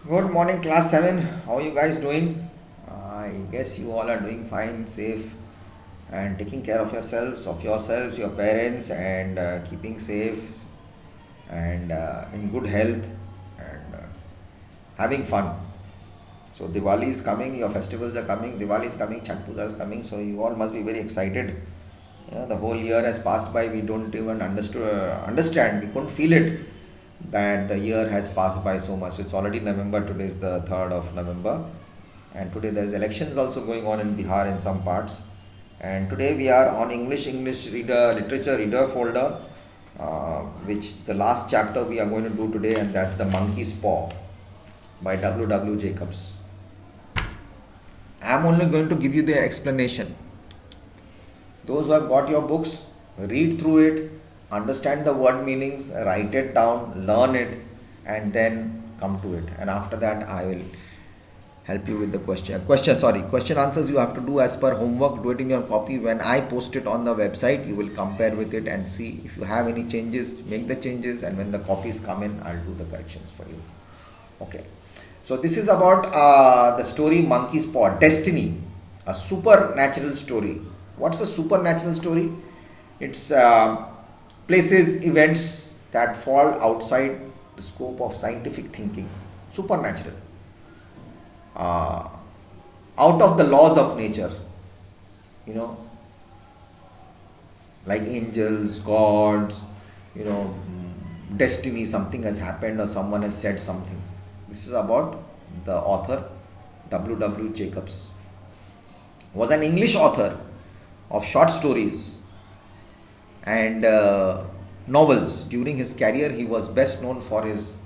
Good morning, class 7. How are you guys doing? I guess you all are doing fine, safe, and taking care of yourselves, your parents, and keeping safe and in good health and having fun. So, Diwali is coming, your festivals are coming, Diwali is coming, Chhath Puja is coming, so you all must be very excited. The whole year has passed by, we don't even understand, we couldn't feel it that the year has passed by so much. It's already November, today is the 3rd of November, and today there is elections also going on in Bihar in some parts. And today we are on English reader, literature reader folder, which the last chapter we are going to do today, and that's The Monkey's Paw by W. Jacobs. I am only going to give you the explanation. Those who have got your books, read through it, understand the word meanings, write it down, learn it, and then come to it. And after that, I will help you with the question answers you have to do as per homework. Do it in your copy. When I post it on the website, you will compare with it and see if you have any changes, make the changes, and when the copies come in, I'll do the corrections for you. Okay. So this is about the story Monkey's Paw, Destiny, a supernatural story. What's a supernatural story? It's places, events that fall outside the scope of scientific thinking. Supernatural. Uh, Out of the laws of nature. You know, like angels, gods, destiny, something has happened or someone has said something. This is about the author W. Jacobs. Was an English author of short stories and novels. During his career, he was best known for his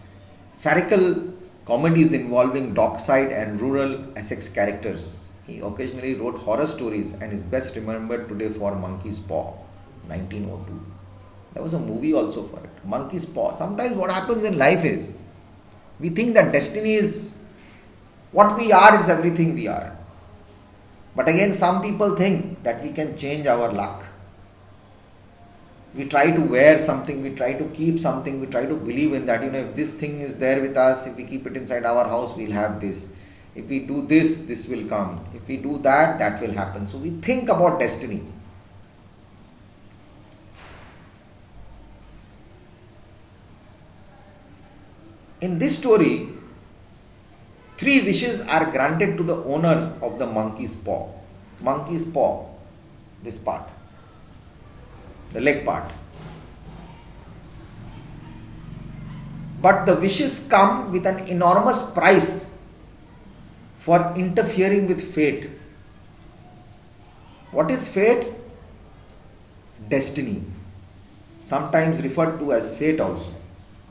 farcical comedies involving dockside and rural Essex characters. He occasionally wrote horror stories and is best remembered today for Monkey's Paw, 1902. There was a movie also for it, Monkey's Paw. Sometimes what happens in life is we think that destiny is what we are, is everything we are. But again, some people think that we can change our luck. We try to wear something, we try to keep something, we try to believe in that, if this thing is there with us, if we keep it inside our house, we'll have this. If we do this, this will come. If we do that, that will happen. So we think about destiny. In this story, 3 wishes are granted to the owner of the monkey's paw. Monkey's paw, this part, the leg part. But the wishes come with an enormous price for interfering with fate. What is fate? Destiny, sometimes referred to as fate also,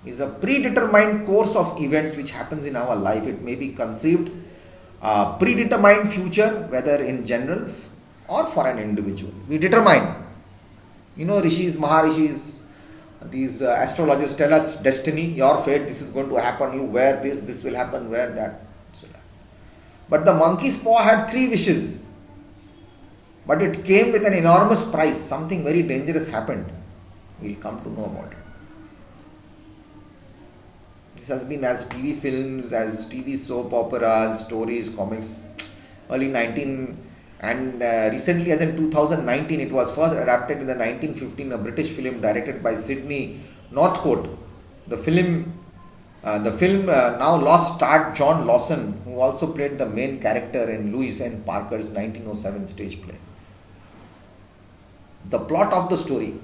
is a predetermined course of events which happens in our life. It may be conceived predetermined future, whether in general or for an individual. We determine. Rishis, Maharishis, these astrologers tell us destiny, your fate, this is going to happen, you wear this will happen, wear that. But the monkey's paw had 3 wishes. But it came with an enormous price. Something very dangerous happened. We'll come to know about it. This has been as TV films, as TV soap operas, stories, comics. Early 19 and recently, as in 2019, it was first adapted in the 1915, a British film directed by Sidney Northcote. The film now lost starred John Lawson, who also played the main character in Lewis and Parker's 1907 stage play. The plot of the story.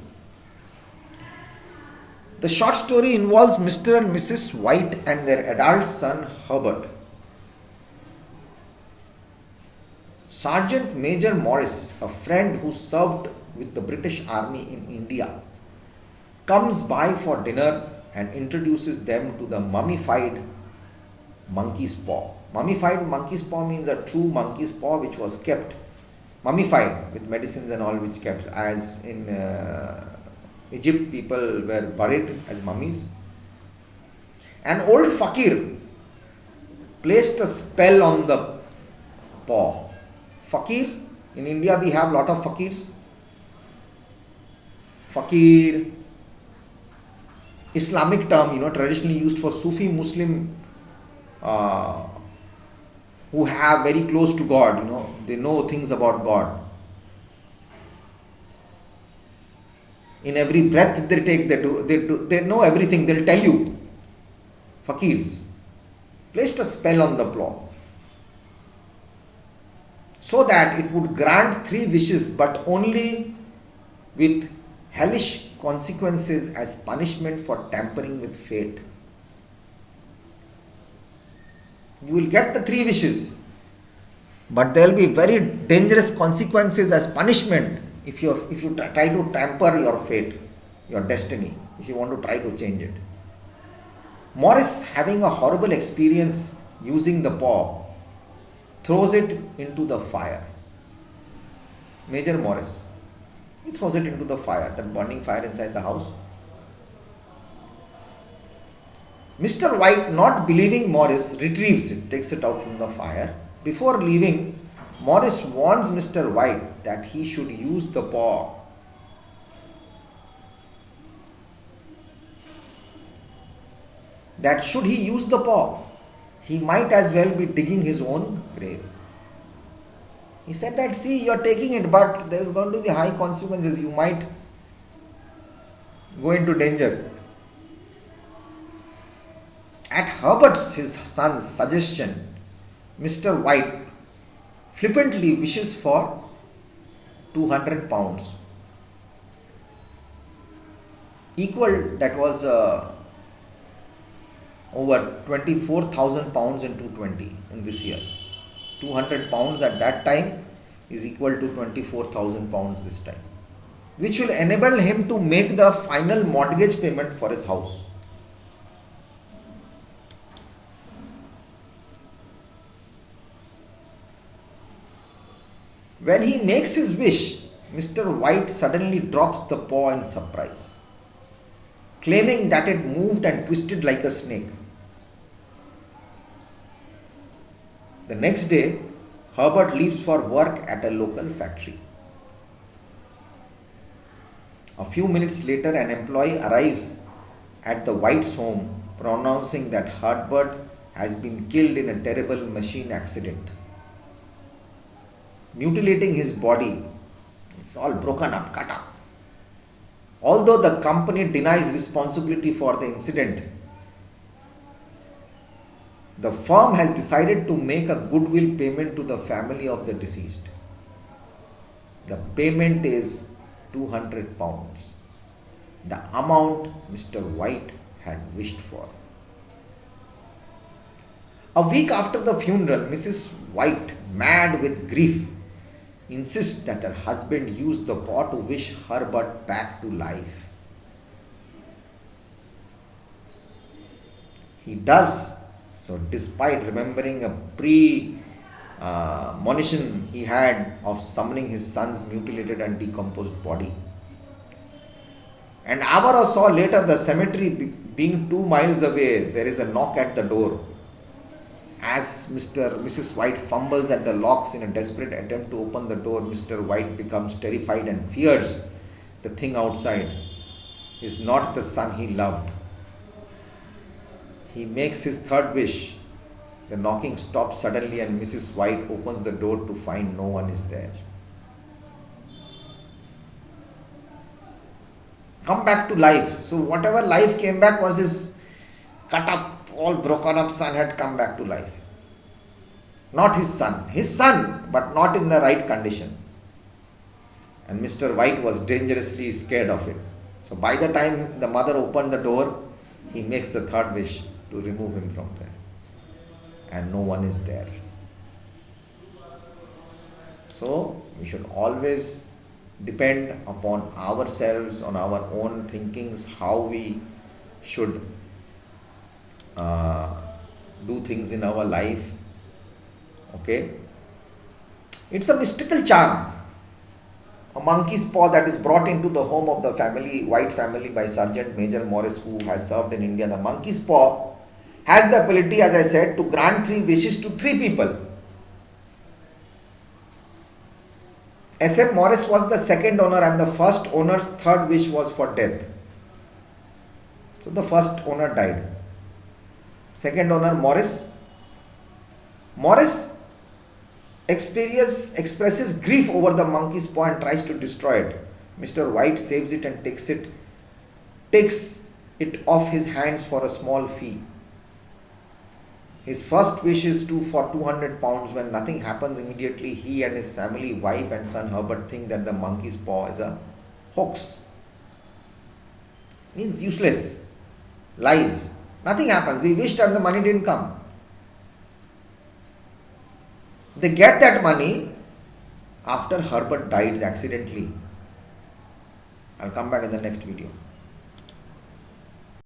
The short story involves Mr. and Mrs. White and their adult son Herbert. Sergeant Major Morris, a friend who served with the British Army in India, comes by for dinner and introduces them to the mummified monkey's paw. Mummified monkey's paw means a true monkey's paw which was kept mummified with medicines and all, which kept, as in Egypt, people were buried as mummies. An old fakir placed a spell on the paw. Fakir, in India we have lot of fakirs. Fakir, Islamic term, traditionally used for Sufi Muslim uh, who have very close to God, they know things about God. In every breath they take, they know everything. They'll tell you. Fakirs placed a spell on the plough so that it would grant 3 wishes, but only with hellish consequences as punishment for tampering with fate. You will get the 3 wishes, but there will be very dangerous consequences as punishment if you try to tamper your fate, your destiny, if you want to try to change it. Morris, having a horrible experience using the paw, throws it into the fire. Major Morris, he throws it into the fire, that burning fire inside the house. Mr. White, not believing Morris, retrieves it, takes it out from the fire. Before leaving, Morris warns Mr. White that he should use the paw. That should he use the paw, he might as well be digging his own grave. He said that, see, you are taking it, but there is going to be high consequences. You might go into danger. At Herbert's, his son's suggestion, Mr. White flippantly wishes for 200 pounds. Equal, that was over 24,000 pounds in 220 in this year. 200 pounds at that time is equal to 24,000 pounds this time, which will enable him to make the final mortgage payment for his house. When he makes his wish, Mr. White suddenly drops the paw in surprise, claiming that it moved and twisted like a snake. The next day, Herbert leaves for work at a local factory. A few minutes later, an employee arrives at the White's home, pronouncing that Herbert has been killed in a terrible machine accident. Mutilating his body, it's all broken up, cut up. Although the company denies responsibility for the incident, the firm has decided to make a goodwill payment to the family of the deceased. The payment is 200 pounds, the amount Mr. White had wished for. A week after the funeral, Mrs. White, mad with grief, insists that her husband used the paw to wish Herbert back to life. He does so despite remembering a premonition he had of summoning his son's mutilated and decomposed body. An hour or so later, the cemetery being 2 miles away, there is a knock at the door. As Mrs. White fumbles at the locks in a desperate attempt to open the door, Mr. White becomes terrified and fears the thing outside is not the son he loved. He makes his third wish. The knocking stops suddenly and Mrs. White opens the door to find no one is there. Come back to life. So whatever life came back was his cut up, all broken up son had come back to life. Not his son, but not in the right condition. And Mr. White was dangerously scared of it. So by the time the mother opened the door, he makes the third wish to remove him from there. And no one is there. So we should always depend upon ourselves, on our own thinkings, how we should do things in our life. Okay? It's a mystical charm. A monkey's paw that is brought into the home of the White family by Sergeant Major Morris, who has served in India. The monkey's paw has the ability, as I said, to grant 3 wishes to 3 people. S.M. Morris was the second owner and the first owner's third wish was for death. So the first owner died. Second owner Morris, Morris expresses grief over the monkey's paw and tries to destroy it. Mr. White saves it and takes it off his hands for a small fee. His first wish is for 200 pounds. When nothing happens immediately, he and his family, wife and son Herbert, think that the monkey's paw is a hoax. Means useless. Lies. Nothing happens. We wished and the money didn't come. They get that money after Herbert dies accidentally. I'll come back in the next video.